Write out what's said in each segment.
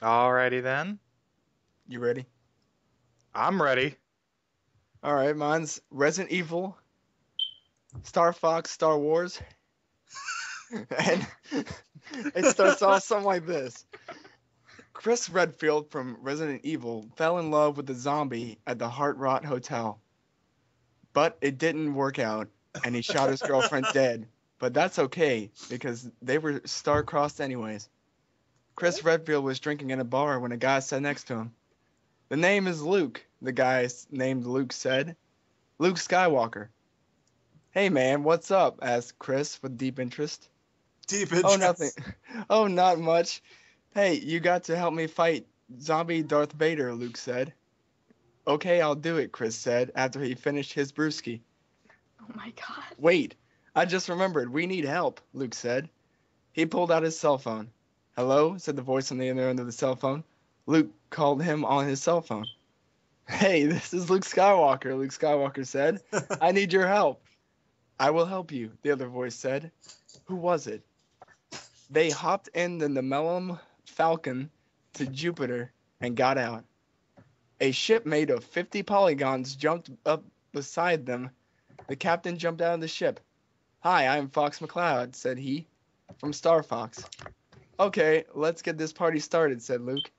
Alrighty then. You ready? I'm ready. All right, mine's Resident Evil, Star Fox, Star Wars, and it starts off something like this. Chris Redfield from Resident Evil fell in love with a zombie at the Heart Rot Hotel, but it didn't work out, and he shot his girlfriend dead. But that's okay because they were star-crossed anyways. Chris Redfield was drinking in a bar when a guy sat next to him. The name is Luke, the guy named Luke said. Luke Skywalker. Hey man, what's up? Asked Chris with deep interest. Deep Oh, nothing. interest. Oh, not much. Hey, you got to help me fight zombie Darth Vader, Luke said. Okay, I'll do it, Chris said after he finished his brewski. Oh my god. Wait, I just remembered. We need help, Luke said. He pulled out his cell phone. Hello, said the voice on the other end of the cell phone. Luke called him on his cell phone. Hey, this is Luke Skywalker said. I need your help. I will help you, the other voice said. Who was it? They hopped in the Millennium Falcon to Jupiter and got out. A ship made of 50 polygons jumped up beside them. The captain jumped out of the ship. Hi, I'm Fox McCloud, said he, from Star Fox. Okay, let's get this party started, said Luke.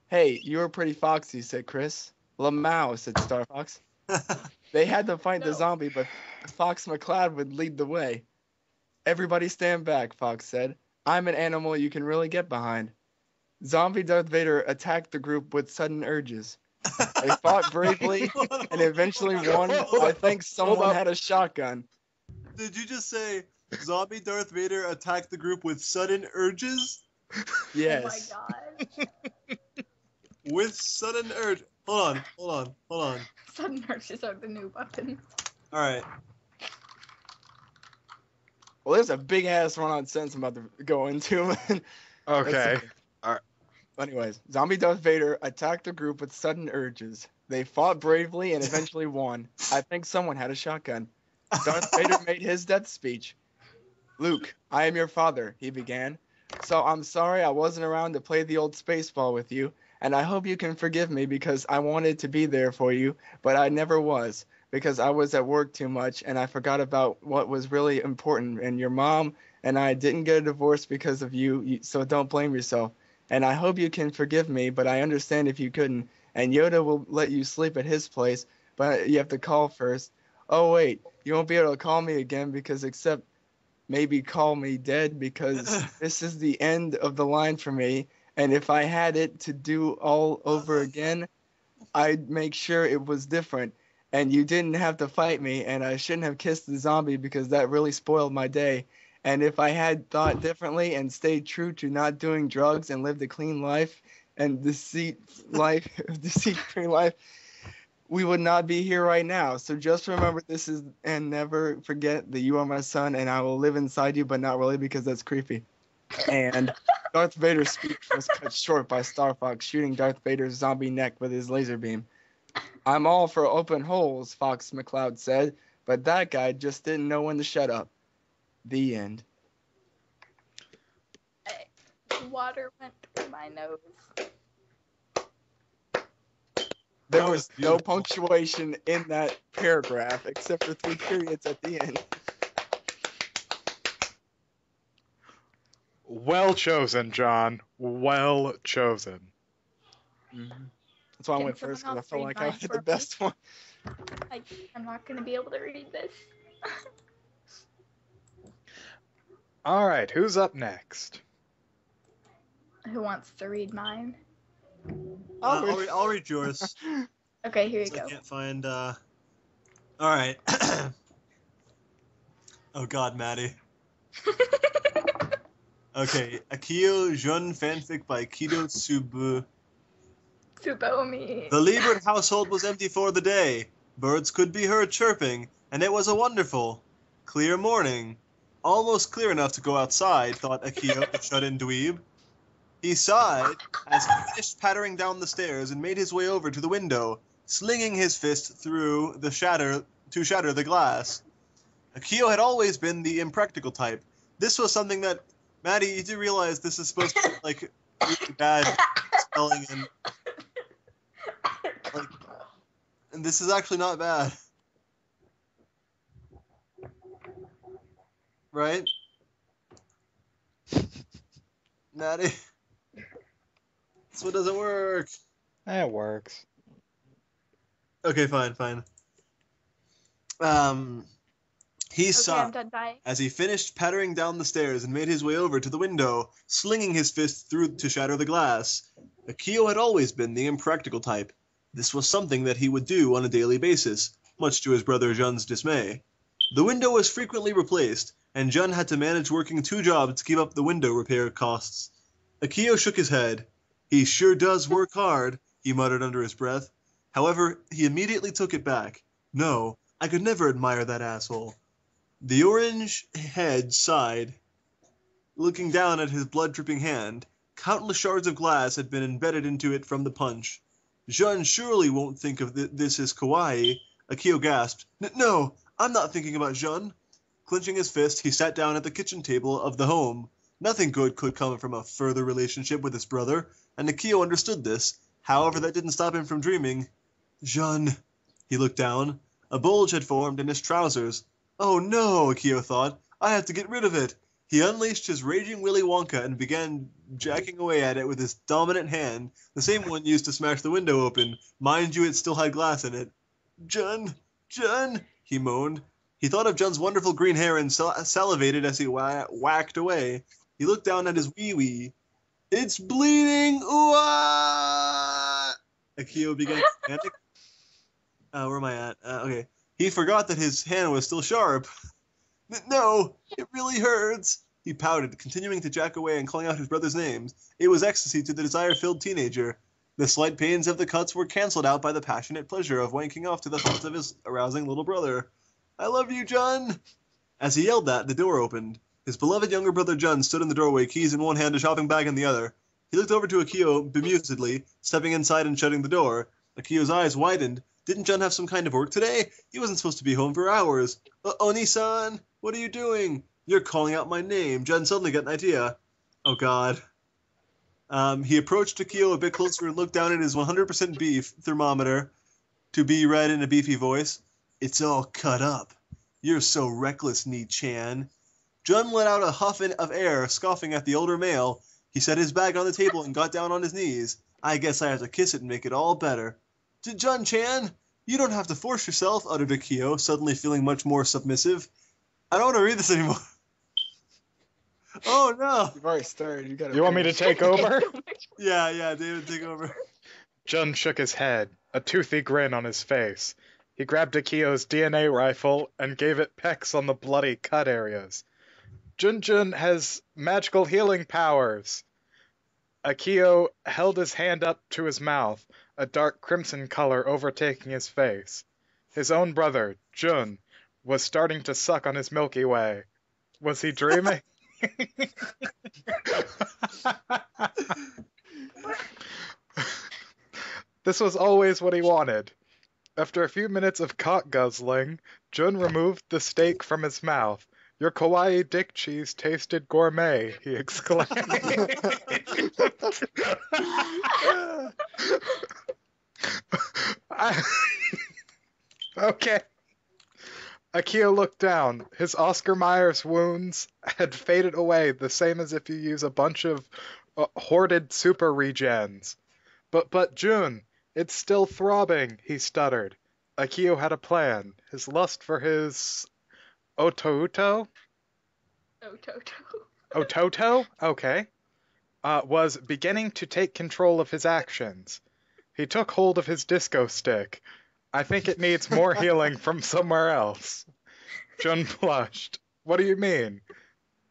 Hey, you're pretty foxy, said Chris. Lamau, said Star Fox. They had to fight the zombie, but Fox McCloud would lead the way. Everybody stand back, Fox said. I'm an animal you can really get behind. Zombie Darth Vader attacked the group with sudden urges. They fought bravely and eventually won. I think someone had a shotgun. Did you just say zombie Darth Vader attacked the group with sudden urges? Yes. Oh my god. With sudden urge. Hold on. Sudden urges are the new weapons. Alright. Well, there's a big ass run-on sentence I'm about to go into. Okay. Anyways, zombie Darth Vader attacked the group with sudden urges. They fought bravely and eventually won. I think someone had a shotgun. Darth Vader made his death speech. Luke, I am your father, he began. So I'm sorry I wasn't around to play the old spaceball with you, and I hope you can forgive me because I wanted to be there for you, but I never was, because I was at work too much and I forgot about what was really important, and your mom and I didn't get a divorce because of you, so don't blame yourself. And I hope you can forgive me, but I understand if you couldn't, and Yoda will let you sleep at his place, but you have to call first. Oh wait, you won't be able to call me again because except maybe call me dead because this is the end of the line for me. And if I had it to do all over again, I'd make sure it was different. And you didn't have to fight me, and I shouldn't have kissed the zombie because that really spoiled my day. And if I had thought differently and stayed true to not doing drugs and lived a clean life and deceit-free life, we would not be here right now. So just remember this is, and never forget that you are my son, and I will live inside you, but not really because that's creepy. And Darth Vader's speech was cut short by Star Fox shooting Darth Vader's zombie neck with his laser beam. I'm all for open holes, Fox McCloud said, but that guy just didn't know when to shut up. The end. Water went through my nose. There was no punctuation in that paragraph except for 3 periods at the end. Well chosen, John. Well chosen. Mm-hmm. That's why I went first, because I felt like I had the best one. I'm not going to be able to read this. All right, who's up next? Who wants to read mine? I'll read yours. Okay, here you go. I can't find. Alright. Oh god, Maddie. Okay, Akio Jeune fanfic by Kido Tsubu. Tsubomi. The Liebert household was empty for the day. Birds could be heard chirping, and it was a wonderful, clear morning. Almost clear enough to go outside, thought Akio, the shut-in dweeb. He sighed as he finished pattering down the stairs and made his way over to the window, slinging his fist through the shatter the glass. Akio had always been the impractical type. This was something that, Maddie, you do realize this is supposed to be like really bad yelling and like, and this is actually not bad, right? Maddie, this one doesn't work. It works. Okay, fine. He Okay, saw I'm done dying. as he finished pattering down the stairs and made his way over to the window, slinging his fist through to shatter the glass. Akio had always been the impractical type. This was something that he would do on a daily basis, much to his brother Jun's dismay. The window was frequently replaced, and Jun had to manage working 2 jobs to keep up the window repair costs. Akio shook his head. He sure does work hard, he muttered under his breath. However, he immediately took it back. No, I could never admire that asshole. The orange head sighed, looking down at his blood-dripping hand. Countless shards of glass had been embedded into it from the punch. Jun surely won't think of this as kawaii. Akio gasped. No, I'm not thinking about Jun. Clenching his fist, he sat down at the kitchen table of the home. Nothing good could come from a further relationship with his brother, and Akio understood this. However, that didn't stop him from dreaming. Jun. He looked down. A bulge had formed in his trousers. Oh no, Akio thought. I have to get rid of it. He unleashed his raging Willy Wonka and began jacking away at it with his dominant hand, the same one used to smash the window open. Mind you, it still had glass in it. Jun, he moaned. He thought of Jun's wonderful green hair and salivated as he whacked away. He looked down at his wee-wee. It's bleeding! Ooh-ah! Akio began to panic. Where am I at? Okay. He forgot that his hand was still sharp. No, it really hurts. He pouted, continuing to jack away and calling out his brother's names. It was ecstasy to the desire-filled teenager. The slight pains of the cuts were cancelled out by the passionate pleasure of wanking off to the thoughts of his arousing little brother. I love you, Jun! As he yelled that, the door opened. His beloved younger brother Jun stood in the doorway, keys in one hand, a shopping bag in the other. He looked over to Akio bemusedly, stepping inside and shutting the door. Akio's eyes widened. Didn't Jun have some kind of work today? He wasn't supposed to be home for hours. Oni-san, what are you doing? You're calling out my name. Jun suddenly got an idea. Oh, God. He approached Akio a bit closer and looked down at his 100% beef thermometer to be read in a beefy voice. It's all cut up. You're so reckless, Ni-chan. Jun let out a huff of air, scoffing at the older male. He set his bag on the table and got down on his knees. I guess I have to kiss it and make it all better. Jun-chan, you don't have to force yourself, uttered Akio, suddenly feeling much more submissive. I don't want to read this anymore. Oh, no. You've already started. You want me to take over? Yeah, David, take over. Jun shook his head, a toothy grin on his face. He grabbed Akio's DNA rifle and gave it pecks on the bloody cut areas. Jun has magical healing powers. Akio held his hand up to his mouth, a dark crimson color overtaking his face. His own brother, Jun, was starting to suck on his Milky Way. Was he dreaming? This was always what he wanted. After a few minutes of cock guzzling, Jun removed the steak from his mouth. Your kawaii dick cheese tasted gourmet, he exclaimed. Okay. Akio looked down. His Oscar Myers wounds had faded away, the same as if you use a bunch of hoarded super regens. But Jun, it's still throbbing, he stuttered. Akio had a plan. His lust for his Ototo? Ototo? Okay. Was beginning to take control of his actions. He took hold of his disco stick. I think it needs more healing from somewhere else. Jun blushed. What do you mean?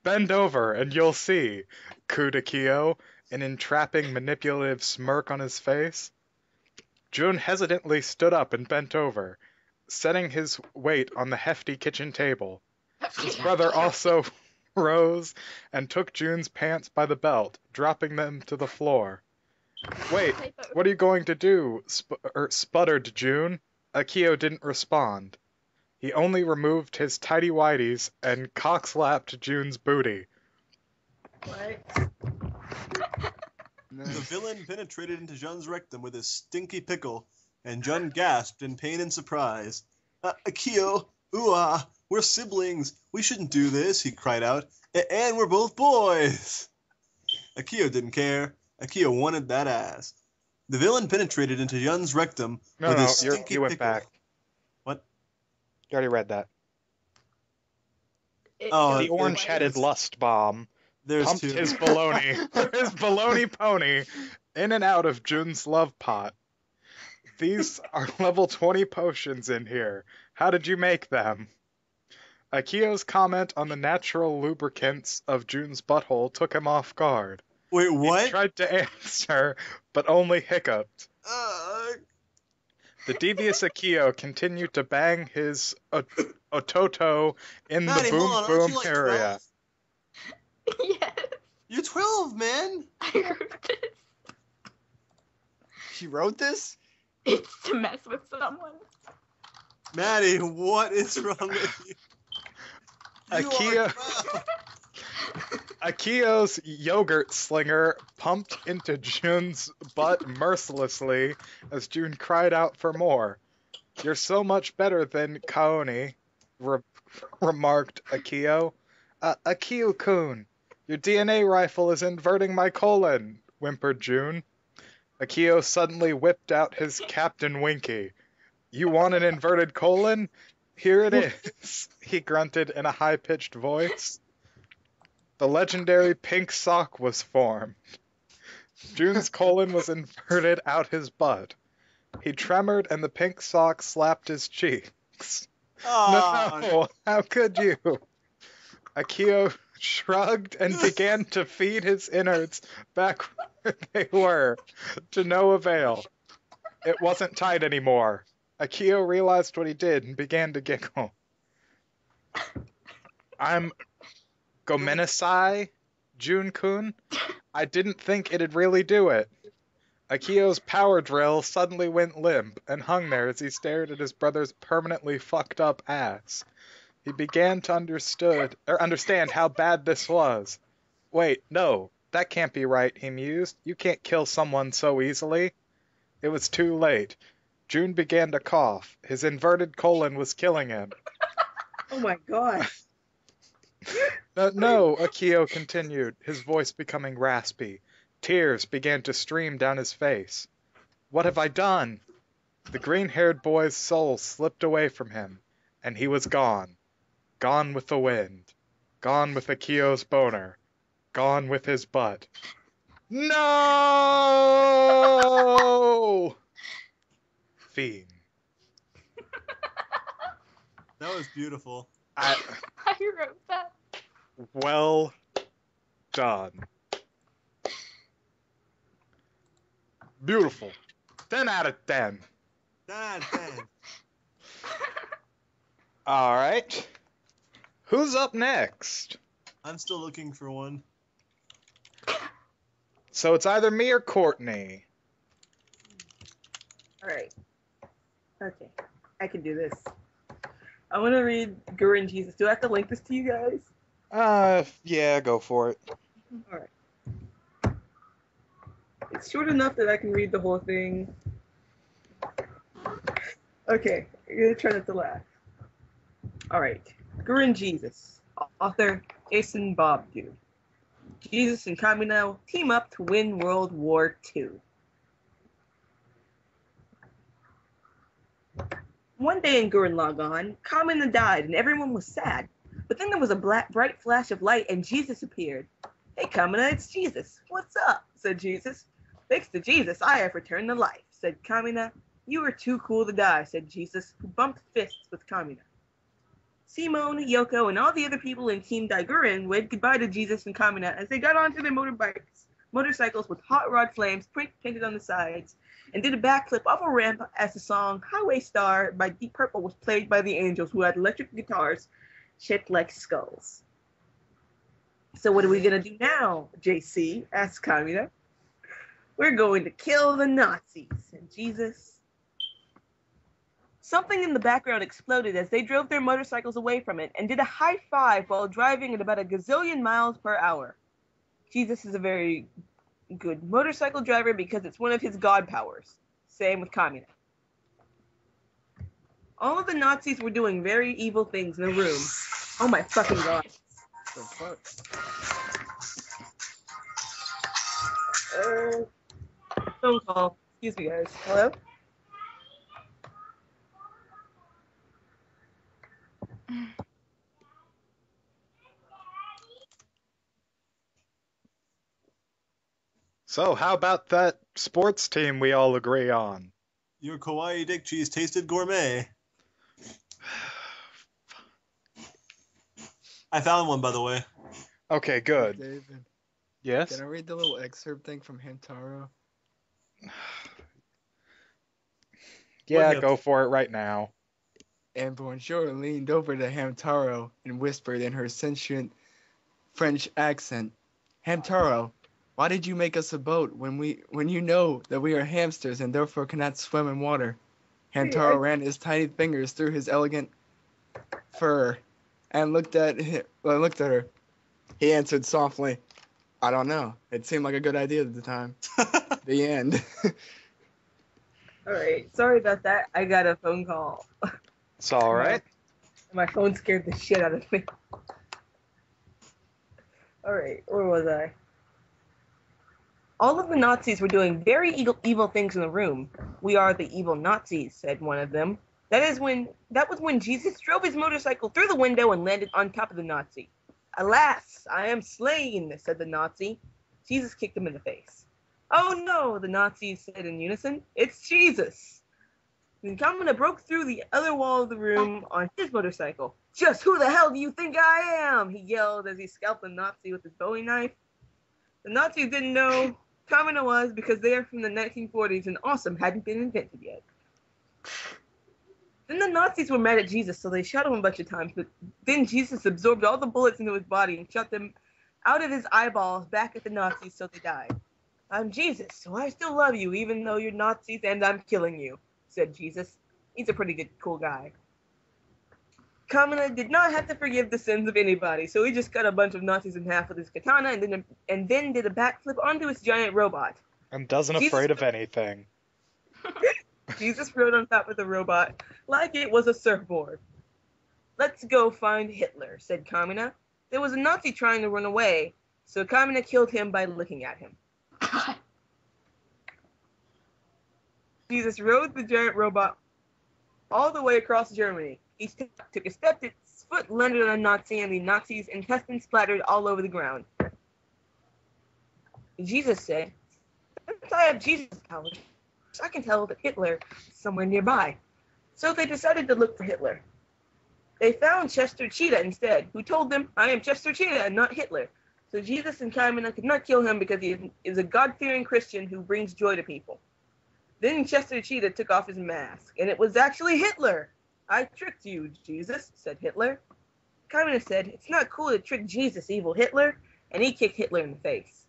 Bend over and you'll see, cooed Akio, an entrapping, manipulative smirk on his face. Jun hesitantly stood up and bent over, setting his weight on the hefty kitchen table. His brother also rose and took Jun's pants by the belt, dropping them to the floor. Wait, what are you going to do? Sputtered Jun. Akio didn't respond. He only removed his tighty-whities and cock-slapped Jun's booty. What? The villain penetrated into Jun's rectum with his stinky pickle, and Jun gasped in pain and surprise. Akio, we're siblings. We shouldn't do this, he cried out. And we're both boys. Akio didn't care. Akio wanted that ass. The villain penetrated into Jun's rectum with his stinky you went pickle. back. What? You already read that. Oh, The orange-headed lust bomb There's pumped two. his baloney pony in and out of Jun's love pot. These are level 20 potions in here. How did you make them? Akio's comment on the natural lubricants of Jun's butthole took him off guard. Wait, what? He tried to answer, but only hiccuped. The devious Akio continued to bang his ototo in Maddie, the hold on, aren't boom you, like, area. 12? Yes. You're 12, man. I wrote this. She wrote this? It's to mess with someone. Maddie, what is wrong with you? You are 12. Akio's yogurt slinger pumped into Jun's butt mercilessly as Jun cried out for more. You're so much better than Kaoni, remarked Akio. Akio-kun, your DNA rifle is inverting my colon, whimpered Jun. Akio suddenly whipped out his Captain Winky. You want an inverted colon? Here it is, he grunted in a high-pitched voice. The legendary pink sock was formed. Jun's colon was inverted out his butt. He tremored and the pink sock slapped his cheeks. Oh, No, how could you? Akio shrugged and began to feed his innards back where they were, to no avail. It wasn't tight anymore. Akio realized what he did and began to giggle. I'm Gomenasai, Jun-kun. I didn't think it'd really do it. Akio's power drill suddenly went limp and hung there as he stared at his brother's permanently fucked up ass. He began to understand how bad this was. Wait, no, that can't be right, he mused. You can't kill someone so easily. It was too late. Jun began to cough. His inverted colon was killing him. Oh my god. No, Akio continued, his voice becoming raspy. Tears began to stream down his face. What have I done? The green-haired boy's soul slipped away from him, and he was gone. Gone with the wind. Gone with Akio's boner. Gone with his butt. No! Fiend. that was beautiful. I wrote that. Well done. Beautiful. 10 out of 10. 10 out of 10. All right. Who's up next? I'm still looking for one. So it's either me or Courtney. Alright. Okay. I can do this. I want to read Gurren Jesus. Do I have to link this to you guys? Yeah, go for it. Alright. It's short enough that I can read the whole thing. Okay, I'm gonna try not to laugh. Alright. Gurren Jesus. Author Jason Bobdu. Jesus and Kamino team up to win World War II. One day in Gurren Lagann, Kamina died and everyone was sad. But then there was a bright flash of light and Jesus appeared. Hey Kamina, it's Jesus. What's up? Said Jesus. Thanks to Jesus, I have returned to life, said Kamina. You were too cool to die, said Jesus, who bumped fists with Kamina. Simone, Yoko, and all the other people in Team Daiguren waved goodbye to Jesus and Kamina as they got onto their motorcycles with hot rod flames painted on the sides, and did a backflip off a ramp as the song Highway Star by Deep Purple was played by the Angels, who had electric guitars shaped like skulls. So what are we going to do now, JC? Asked Kamina. We're going to kill the Nazis, said Jesus. Something in the background exploded as they drove their motorcycles away from it and did a high five while driving at about a gazillion miles per hour. Jesus is a very good motorcycle driver because it's one of his god powers. Same with Kamina. All of the Nazis were doing very evil things in the room. Oh my fucking god. The fuck? Phone call. Excuse me, guys. Hello? So, how about that sports team we all agree on? Your kawaii dick cheese tasted gourmet. I found one, by the way. Okay, good. David, Yes? can I read the little excerpt thing from Hamtaro? Yeah, What go for it right now. And Bonjour leaned over to Hamtaro and whispered in her sentient French accent, Hamtaro, why did you make us a boat when you know that we are hamsters and therefore cannot swim in water? Hamtaro ran his tiny fingers through his elegant fur and looked at her. He answered softly, I don't know. It seemed like a good idea at the time. The end. Alright, sorry about that. I got a phone call. It's alright. My phone scared the shit out of me. Alright, where was I? All of the Nazis were doing very evil things in the room. We are the evil Nazis, said one of them. That was when Jesus drove his motorcycle through the window and landed on top of the Nazi. Alas, I am slain, said the Nazi. Jesus kicked him in the face. Oh no, the Nazis said in unison. It's Jesus. Then Kamina broke through the other wall of the room on his motorcycle. Just who the hell do you think I am? He yelled as he scalped the Nazi with his Bowie knife. The Nazis didn't know Kamina was because they are from the 1940s and awesome hadn't been invented yet. Then the Nazis were mad at Jesus, so they shot him a bunch of times, but then Jesus absorbed all the bullets into his body and shot them out of his eyeballs back at the Nazis, so they died. I'm Jesus, so I still love you, even though you're Nazis and I'm killing you, said Jesus. He's a pretty good, cool guy. Kamina did not have to forgive the sins of anybody, so he just cut a bunch of Nazis in half with his katana and then did a backflip onto his giant robot. And doesn't afraid of anything. Jesus rode on top of the robot like it was a surfboard. Let's go find Hitler, said Kamina. There was a Nazi trying to run away, so Kamina killed him by looking at him. Jesus rode the giant robot all the way across Germany. He took a step, his foot landed on a Nazi, and the Nazi's intestines splattered all over the ground. Jesus said, since I have Jesus' powers, I can tell that Hitler is somewhere nearby. So they decided to look for Hitler. They found Chester Cheetah instead, who told them, I am Chester Cheetah and not Hitler. So Jesus and Kamina could not kill him because he is a God-fearing Christian who brings joy to people. Then Chester Cheetah took off his mask, and it was actually Hitler. I tricked you, Jesus, said Hitler. Kamina said, it's not cool to trick Jesus, evil Hitler, and he kicked Hitler in the face.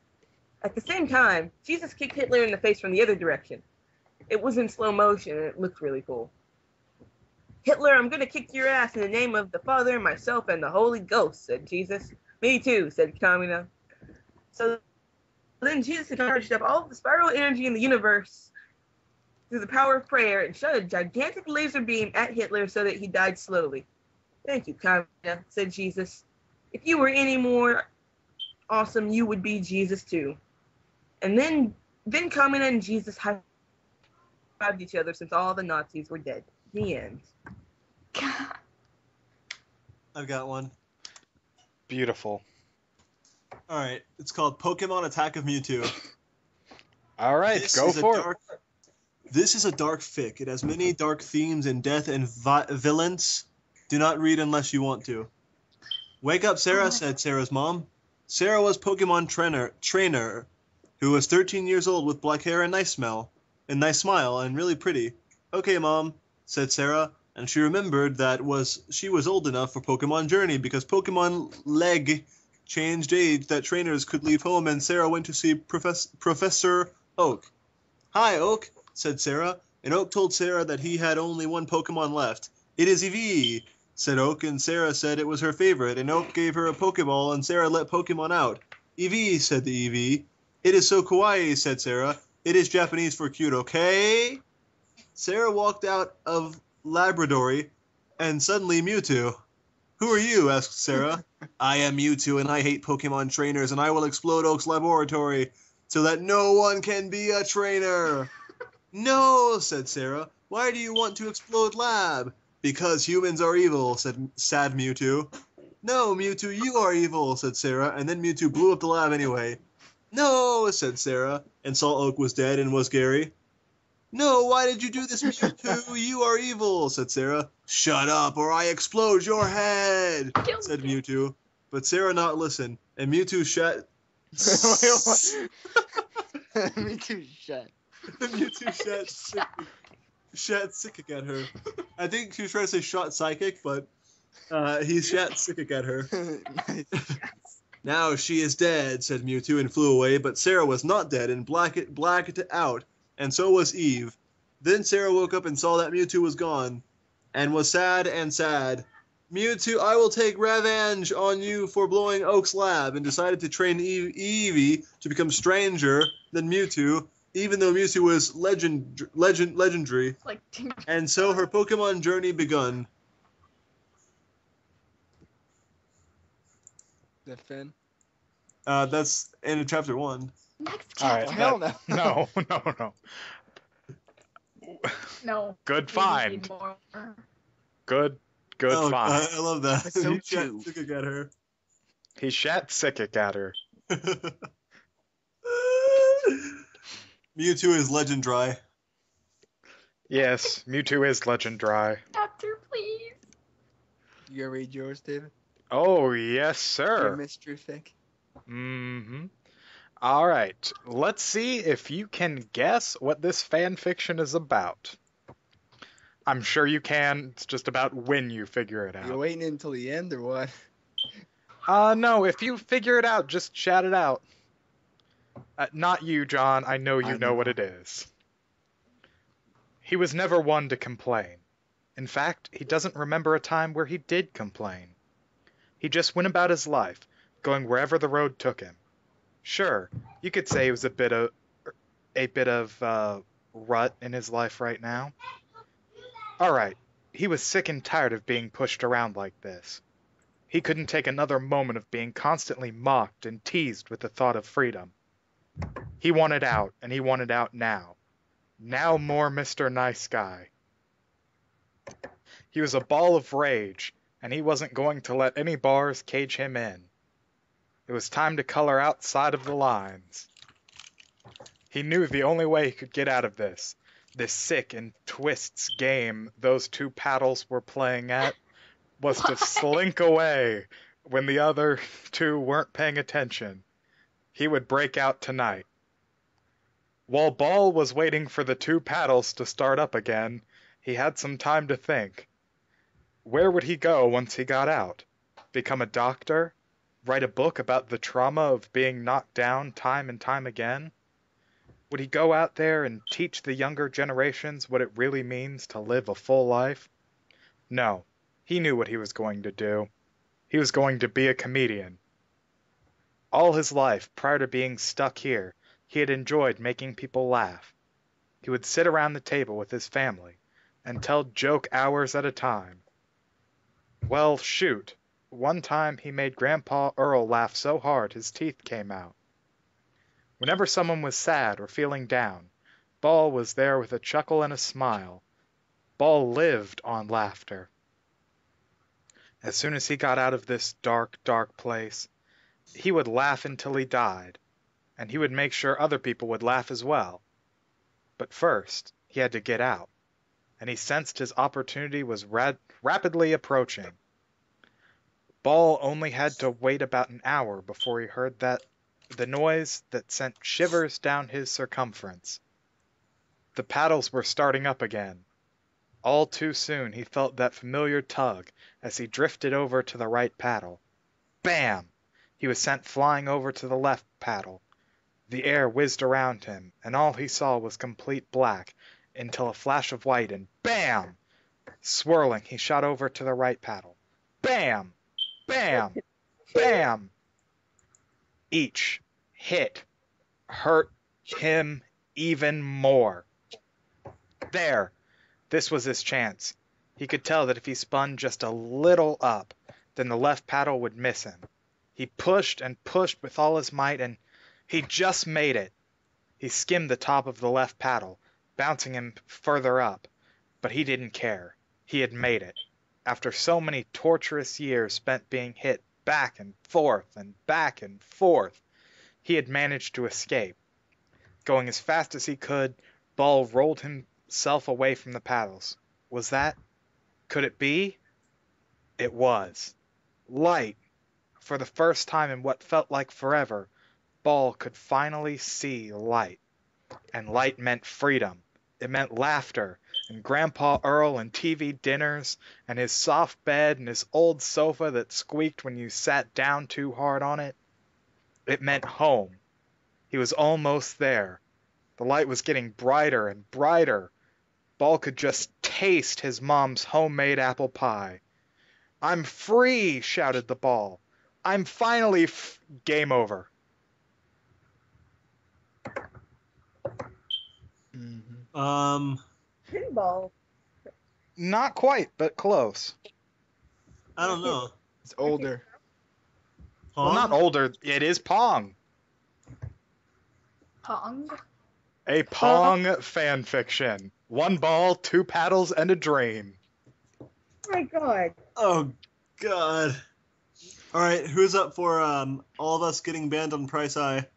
At the same time, Jesus kicked Hitler in the face from the other direction. It was in slow motion, and it looked really cool. Hitler, I'm going to kick your ass in the name of the Father, myself, and the Holy Ghost, said Jesus. Me too, said Kamina. So then Jesus charged up all of the spiral energy in the universe through the power of prayer and shot a gigantic laser beam at Hitler so that he died slowly. Thank you, Kamina, said Jesus. If you were any more awesome, you would be Jesus too. And then Kamina and Jesus high-fived each other since all the Nazis were dead. The end. I've got one. Beautiful. Alright, it's called Pokemon Attack of Mewtwo. Alright, go for it. This is a dark fic. It has many dark themes in death and violence. Do not read unless you want to. Wake up, Sarah, said Sarah's mom. Sarah was Pokemon trainer who was 13 years old with black hair and nice smile, and really pretty. Okay, Mom, said Sarah, and she remembered that she was old enough for Pokemon Journey because Pokemon Leg changed age that trainers could leave home, and Sarah went to see Professor Oak. Hi, Oak, said Sarah, and Oak told Sarah that he had only one Pokemon left. It is Eevee, said Oak, and Sarah said it was her favorite, and Oak gave her a Pokeball, and Sarah let Pokemon out. Eevee, said the Eevee. It is so kawaii, said Sarah. It is Japanese for cute, okay? Sarah walked out of laboratory, and suddenly Mewtwo. Who are you? Asked Sarah. I am Mewtwo, and I hate Pokemon trainers, and I will explode Oak's laboratory so that no one can be a trainer. No, said Sarah. Why do you want to explode lab? Because humans are evil, said sad Mewtwo. No, Mewtwo, you are evil, said Sarah, and then Mewtwo blew up the lab anyway. No, said Sarah, and saw Oak was dead and was Gary. No, why did you do this, Mewtwo? You are evil, said Sarah. Shut up, or I explode your head, said Mewtwo. But Sarah not listen, and Mewtwo shat... Me too, shut. Mewtwo shat psychic at her. I think she was trying to say shot psychic, but he shat psychic at her. Now she is dead, said Mewtwo, and flew away, but Sarah was not dead and blacked out, and so was Eve. Then Sarah woke up and saw that Mewtwo was gone, and was sad and sad. Mewtwo, I will take revenge on you for blowing Oak's lab, and decided to train Eevee to become stranger than Mewtwo, even though Mewtwo was legendary. Like, And so her Pokemon journey begun. The Finn. That's in chapter 1. next All right. chapter. Hell No, no. No. Good we find. need more. Good Oh, find. I love that. That's so He shat true. psychic at her. He shat psychic at her. Mewtwo is legend dry. Yes, Mewtwo is legend dry. Chapter, please. You gonna read yours, David? Oh, yes, Your sir. mystery fic? Mm-hmm. All right, let's see if you can guess what this fan fiction is about. I'm sure you can. It's just about when you figure it You out. waiting until the end or what? No, if you figure it out, just shout it out. Not you, John. I know you I know what know. it is. He was never one to complain. In fact, he doesn't remember a time where he did complain. He just went about his life, going wherever the road took him. Sure, you could say he was a bit of rut in his life right now. Alright, he was sick and tired of being pushed around like this. He couldn't take another moment of being constantly mocked and teased with the thought of freedom. He wanted out, and he wanted out now. Now more Mr. Nice Guy. He was a ball of rage, and he wasn't going to let any bars cage him in. It was time to color outside of the lines. He knew the only way he could get out of this sick and twists game those two paddles were playing at, was to slink away when the other two weren't paying attention. He would break out tonight. While Ball was waiting for the two paddles to start up again, he had some time to think. Where would he go once he got out? Become a doctor? Write a book about the trauma of being knocked down time and time again? Would he go out there and teach the younger generations what it really means to live a full life? No, he knew what he was going to do. He was going to be a comedian. All his life, prior to being stuck here, he had enjoyed making people laugh. He would sit around the table with his family and tell joke hours at a time. Well, shoot, one time he made Grandpa Earl laugh so hard his teeth came out. Whenever someone was sad or feeling down, Ball was there with a chuckle and a smile. Ball lived on laughter. As soon as he got out of this dark, dark place, he would laugh until he died, and he would make sure other people would laugh as well. But first, he had to get out, and he sensed his opportunity was rapidly approaching. Ball only had to wait about an hour before he heard the noise that sent shivers down his circumference. The paddles were starting up again. All too soon he felt that familiar tug as he drifted over to the right paddle. Bam! He was sent flying over to the left paddle. The air whizzed around him, and all he saw was complete black, until a flash of white, and BAM! Swirling, he shot over to the right paddle. BAM! BAM! BAM! Each hit hurt him even more. There! This was his chance. He could tell that if he spun just a little up, then the left paddle would miss him. He pushed and pushed with all his might, and he just made it. He skimmed the top of the left paddle, bouncing him further up, but he didn't care. He had made it. After so many torturous years spent being hit back and forth and back and forth, he had managed to escape. Going as fast as he could, Ball rolled himself away from the paddles. Was that? Could it be? It was. Light. For the first time in what felt like forever, Ball could finally see light. And light meant freedom. It meant laughter, and Grandpa Earl and TV dinners, and his soft bed and his old sofa that squeaked when you sat down too hard on it. It meant home. He was almost there. The light was getting brighter and brighter. Ball could just taste his mom's homemade apple pie. "I'm free!" shouted the ball. "I'm finally Game over. Pinball. Not quite, but close. I don't know. It's older. Well, Pong? not older. It is Pong. Pong. A Pong fan fiction. 1 ball, 2 paddles, and a dream. Oh my god. Oh, God. All right, who's up for all of us getting banned on Price Eye?